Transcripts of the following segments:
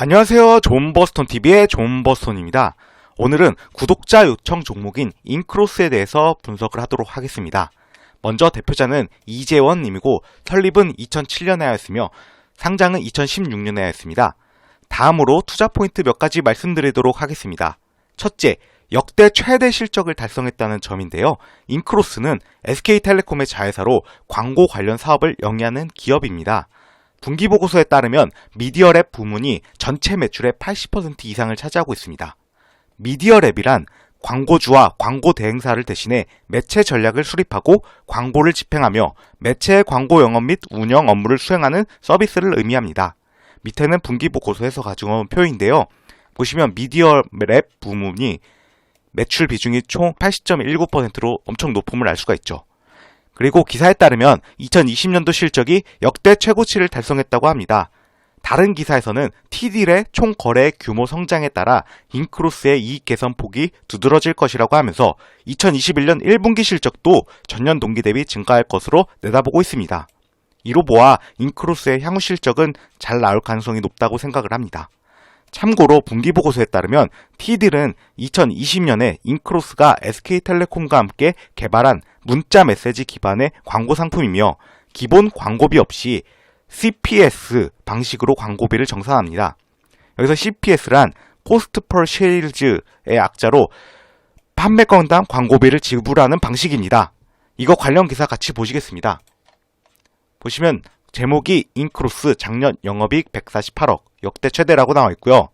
안녕하세요. 존버스톤TV의 존버스톤입니다. 오늘은 구독자 요청 종목인 인크로스에 대해서 분석을 하도록 하겠습니다. 먼저 대표자는 이재원 님이고 설립은 2007년에 하였으며 상장은 2016년에 하였습니다. 다음으로 투자 포인트 몇 가지 말씀드리도록 하겠습니다. 첫째, 역대 최대 실적을 달성했다는 점인데요. 인크로스는 SK텔레콤의 자회사로 광고 관련 사업을 영위하는 기업입니다. 분기보고서에 따르면 미디어랩 부문이 전체 매출의 80% 이상을 차지하고 있습니다. 미디어랩이란 광고주와 광고 대행사를 대신해 매체 전략을 수립하고 광고를 집행하며 매체의 광고 영업 및 운영 업무를 수행하는 서비스를 의미합니다. 밑에는 분기보고서에서 가져온 표인데요. 보시면 미디어랩 부문이 매출 비중이 총 80.19%로 엄청 높음을 알 수가 있죠. 그리고 기사에 따르면 2020년도 실적이 역대 최고치를 달성했다고 합니다. 다른 기사에서는 T딜의 총 거래 규모 성장에 따라 인크로스의 이익 개선 폭이 두드러질 것이라고 하면서 2021년 1분기 실적도 전년 동기 대비 증가할 것으로 내다보고 있습니다. 이로 보아 인크로스의 향후 실적은 잘 나올 가능성이 높다고 생각을 합니다. 참고로 분기보고서에 따르면 T딜은 2020년에 인크로스가 SK텔레콤과 함께 개발한 문자 메시지 기반의 광고 상품이며 기본 광고비 없이 CPS 방식으로 광고비를 정산합니다. 여기서 CPS란 Cost per Sales의 약자로 판매 건당 광고비를 지불하는 방식입니다. 이거 관련 기사 같이 보시겠습니다. 보시면 제목이 인크로스 작년 영업이익 148억 역대 최대라고 나와 있고요.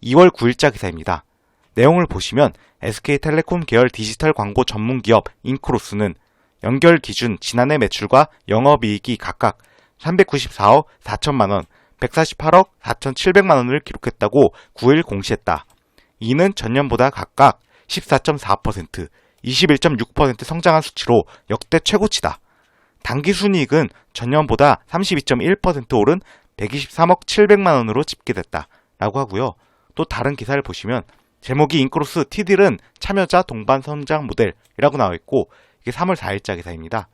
2월 9일자 기사입니다. 내용을 보시면 SK텔레콤 계열 디지털 광고 전문 기업 인크로스는 연결 기준 지난해 매출과 영업이익이 각각 394억 4천만원, 148억 4,700만원을 기록했다고 9일 공시했다. 이는 전년보다 각각 14.4%, 21.6% 성장한 수치로 역대 최고치다. 당기순이익은 전년보다 32.1% 오른 123억 700만원으로 집계됐다. 라고 하고요. 또 다른 기사를 보시면 제목이 인크로스 T딜은 참여자 동반 성장 모델이라고 나와 있고 이게 3월 4일자 기사입니다.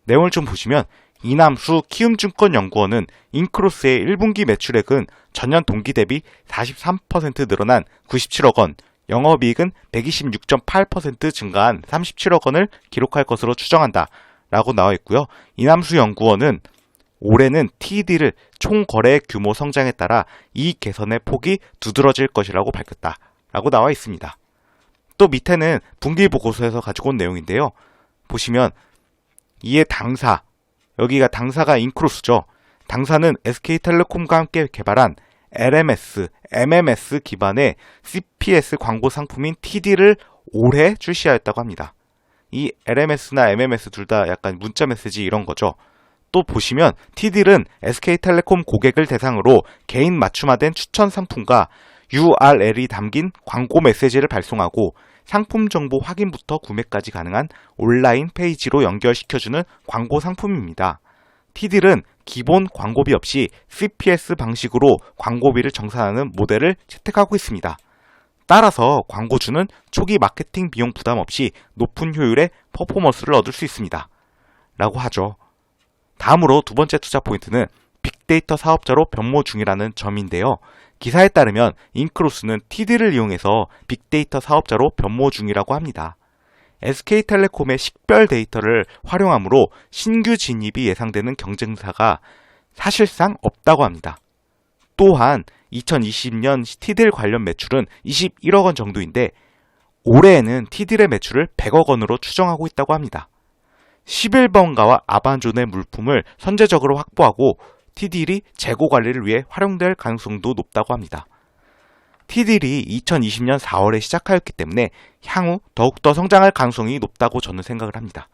내용을 좀 보시면 이남수 키움증권연구원은 인크로스의 1분기 매출액은 전년 동기 대비 43% 늘어난 97억 원, 영업이익은 126.8% 증가한 37억 원을 기록할 것으로 추정한다. 라고 나와 있고요. 이남수 연구원은 올해는 T딜을 총 거래 규모 성장에 따라 이익 개선의 폭이 두드러질 것이라고 밝혔다. 라고 나와 있습니다. 또 밑에는 분기보고서에서 가지고 온 내용인데요. 보시면 이에 당사, 여기가 당사가 인크로스죠. 당사는 SK텔레콤과 함께 개발한 LMS, MMS 기반의 CPS 광고 상품인 T딜을 올해 출시하였다고 합니다. 이 LMS나 MMS 둘 다 약간 문자 메시지 이런 거죠. 또 보시면 T딜은 SK텔레콤 고객을 대상으로 개인 맞춤화된 추천 상품과 URL이 담긴 광고 메시지를 발송하고 상품 정보 확인부터 구매까지 가능한 온라인 페이지로 연결시켜주는 광고 상품입니다. T딜은 기본 광고비 없이 CPS 방식으로 광고비를 정산하는 모델을 채택하고 있습니다. 따라서 광고주는 초기 마케팅 비용 부담 없이 높은 효율의 퍼포먼스를 얻을 수 있습니다. 라고 하죠. 다음으로 두 번째 투자 포인트는 빅데이터 사업자로 변모 중이라는 점인데요. 기사에 따르면 인크로스는 T딜을 이용해서 빅데이터 사업자로 변모 중이라고 합니다. SK텔레콤의 식별 데이터를 활용함으로 신규 진입이 예상되는 경쟁사가 사실상 없다고 합니다. 또한 2020년 T딜 관련 매출은 21억 원 정도인데 올해에는 T딜의 매출을 100억 원으로 추정하고 있다고 합니다. 11번가와 아반존의 물품을 선제적으로 확보하고 T딜이 재고 관리를 위해 활용될 가능성도 높다고 합니다. T딜이 2020년 4월에 시작하였기 때문에 향후 더욱더 성장할 가능성이 높다고 저는 생각을 합니다.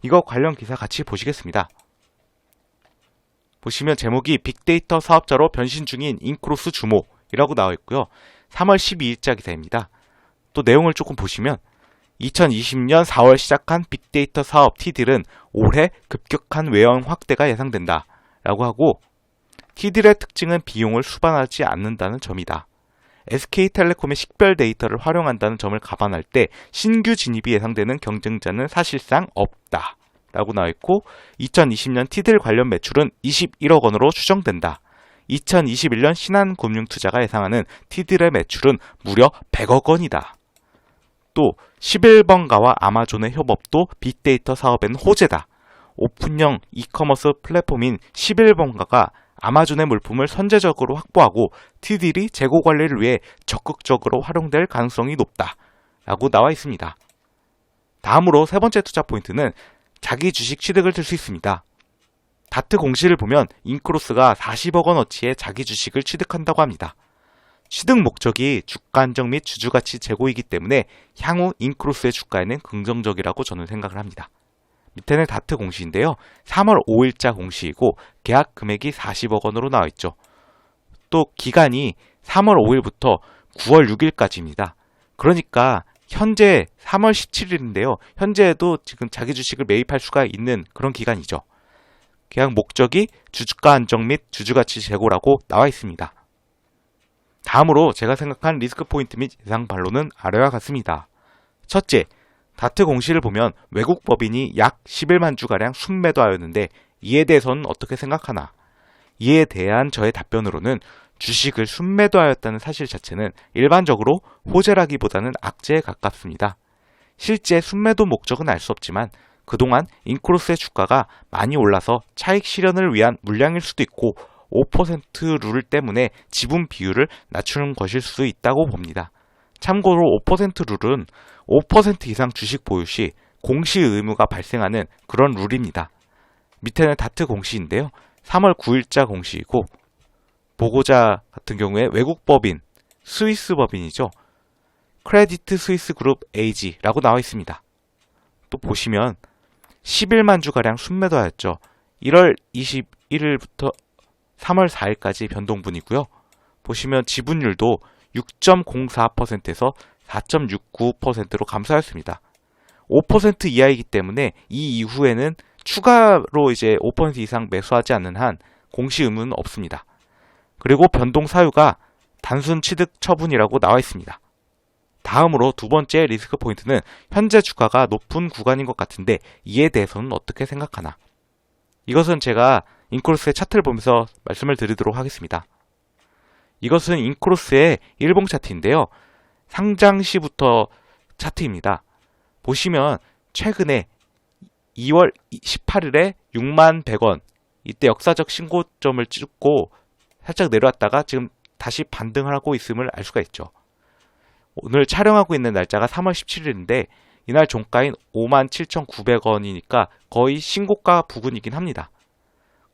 이거 관련 기사 같이 보시겠습니다. 보시면 제목이 빅데이터 사업자로 변신 중인 인크로스 주목이라고 나와 있고요. 3월 12일자 기사입니다. 또 내용을 조금 보시면 2020년 4월 시작한 빅데이터 사업 T딜은 올해 급격한 외형 확대가 예상된다. 라고 하고 T딜의 특징은 비용을 수반하지 않는다는 점이다. SK텔레콤의 식별 데이터를 활용한다는 점을 감안할 때 신규 진입이 예상되는 경쟁자는 사실상 없다. 라고 나와있고 2020년 T딜 관련 매출은 21억 원으로 추정된다. 2021년 신한금융투자가 예상하는 티딜의 매출은 무려 100억 원이다. 또 11번가와 아마존의 협업도 빅데이터 사업에는 호재다. 오픈형 이커머스 플랫폼인 11번가가 아마존의 물품을 선제적으로 확보하고 티딜이 재고 관리를 위해 적극적으로 활용될 가능성이 높다. 라고 나와 있습니다. 다음으로 세 번째 투자 포인트는 자기 주식 취득을 들 수 있습니다. 다트 공시를 보면 인크로스가 40억 원어치의 자기 주식을 취득한다고 합니다. 취득 목적이 주가 안정 및 주주가치 제고이기 때문에 향후 인크로스의 주가에는 긍정적이라고 저는 생각을 합니다. 밑에는 다트 공시인데요. 3월 5일자 공시이고 계약 금액이 40억 원으로 나와 있죠. 또 기간이 3월 5일부터 9월 6일까지입니다. 그러니까 현재 3월 17일인데요. 현재에도 지금 자기 주식을 매입할 수가 있는 그런 기간이죠. 계약 목적이 주가 안정 및 주주가치 제고라고 나와 있습니다. 다음으로 제가 생각한 리스크 포인트 및 예상 반론은 아래와 같습니다. 첫째, 다트 공시를 보면 외국 법인이 약 11만 주가량 순매도하였는데 이에 대해서는 어떻게 생각하나? 이에 대한 저의 답변으로는 주식을 순매도하였다는 사실 자체는 일반적으로 호재라기보다는 악재에 가깝습니다. 실제 순매도 목적은 알 수 없지만 그동안 인크로스의 주가가 많이 올라서 차익 실현을 위한 물량일 수도 있고 5% 룰 때문에 지분 비율을 낮추는 것일 수 있다고 봅니다. 참고로 5% 룰은 5% 이상 주식 보유 시 공시 의무가 발생하는 그런 룰입니다. 밑에는 다트 공시인데요. 3월 9일자 공시이고 보고자 같은 경우에 외국 법인, 스위스 법인이죠. 크레디트 스위스 그룹 AG라고 나와 있습니다. 또 보시면 11만 주가량 순매도하였죠. 1월 21일부터 3월 4일까지 변동분이고요. 보시면 지분율도 6.04%에서 4.69%로 감소하였습니다. 5% 이하이기 때문에 이 이후에는 추가로 이제 5% 이상 매수하지 않는 한 공시 의무는 없습니다. 그리고 변동 사유가 단순 취득 처분이라고 나와 있습니다. 다음으로 두 번째 리스크 포인트는 현재 주가가 높은 구간인 것 같은데 이에 대해서는 어떻게 생각하나? 이것은 제가 인크로스의 차트를 보면서 말씀을 드리도록 하겠습니다. 이것은 인크로스의 일봉 차트인데요. 상장 시부터 차트입니다. 보시면 최근에 2월 18일에 6만 100원 이때 역사적 신고점을 찍고 살짝 내려왔다가 지금 다시 반등하고 있음을 알 수가 있죠. 오늘 촬영하고 있는 날짜가 3월 17일인데 이날 종가인 57,900원이니까 거의 신고가 부근이긴 합니다.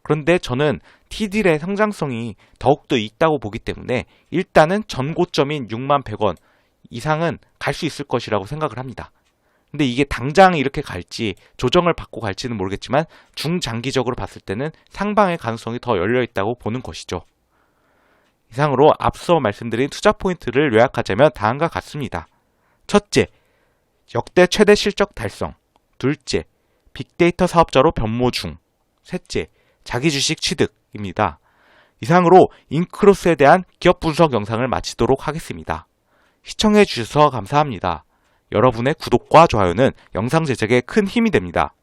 그런데 저는 티딜의 성장성이 더욱더 있다고 보기 때문에 일단은 전고점인 6만 100원 이상은 갈 수 있을 것이라고 생각을 합니다. 근데 이게 당장 이렇게 갈지 조정을 받고 갈지는 모르겠지만 중장기적으로 봤을 때는 상방의 가능성이 더 열려 있다고 보는 것이죠. 이상으로 앞서 말씀드린 투자 포인트를 요약하자면 다음과 같습니다. 첫째, 역대 최대 실적 달성. 둘째, 빅데이터 사업자로 변모 중. 셋째, 자기 주식 취득입니다. 이상으로 인크로스에 대한 기업 분석 영상을 마치도록 하겠습니다. 시청해 주셔서 감사합니다. 여러분의 구독과 좋아요는 영상 제작에 큰 힘이 됩니다.